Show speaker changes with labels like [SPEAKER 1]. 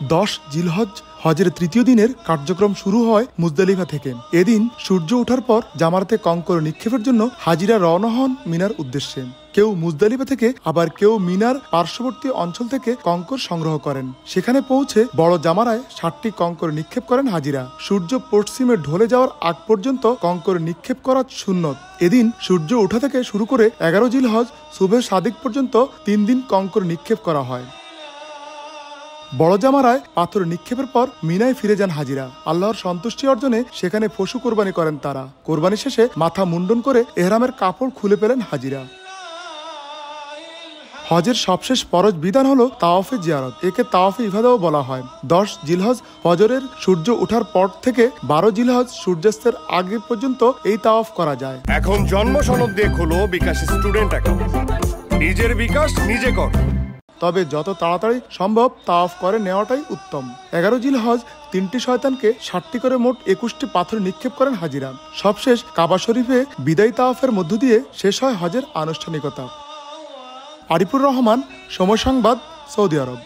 [SPEAKER 1] 10 জিলহজ হজের তৃতীয় দিনের কার্যক্রম শুরু হয় মুজদালিফা থেকে। এদিন সূর্য ওঠার পর জামারাতে কঙ্কর নিক্ষেপের জন্য হাজিরা রওনা হন মিনার উদ্দেশ্যে। কেউ মুজদালিফা থেকে আবার কেউ মিনার পার্শ্ববর্তী অঞ্চল থেকে কঙ্কর সংগ্রহ করেন। সেখানে পৌঁছে বড় জামারায় 60টি কঙ্কর নিক্ষেপ করেন হাজিরা। সূর্য পশ্চিমে ঢলে যাওয়ার আগ পর্যন্ত কঙ্কর নিক্ষেপ করা সুন্নত। এদিন সূর্য ওঠা থেকে শুরু করে 11 জিলহজ সুবহে সাদিক পর্যন্ত 3 দিন কঙ্কর নিক্ষেপ করা হয়। বড় জামারায় পাথর নিক্ষেপের পর মিনায় ফিরে যান হাজিরা। আল্লাহর সন্তুষ্টি অর্জনে সেখানে পশু কোরবানি করেন তারা। কোরবানি শেষে মাথা মুন্ডন করে এহরামের কাপড় খুলে ফেলেন হাজিরা। হজের সবশেষ ফরজ বিধান হলো তাওয়াফে জিয়ারত। একে তাওয়াফে ইফাদাও বলা হয়। 10 জিলহজ ফজরের সূর্য ওঠার পর থেকে 12 জিলহজ সূর্যাস্তের আগে পর্যন্ত এই তাওয়াফ করা যায়।
[SPEAKER 2] এখন জন্ম সনদ দিয়ে খোলো বিকাশ স্টুডেন্ট অ্যাকাউন্ট। নিজের বিকাশ নিজে কর।
[SPEAKER 1] তবে যত তাড়াতাড়ি সম্ভব তাওয়াফ করে নেওয়াটাই উত্তম। 11 জিলহজ 3টি শয়তানকে 60টি করে মোট 21টি পাথর নিক্ষেপ করেন হাজিরা। সবশেষ কাবা শরীফে বিদায়ী তাওয়াফের মধ্য দিয়ে শেষ হয় হজের আনুষ্ঠানিকতা। আরিফুর রহমান, সময় সংবাদ, সৌদি আরব।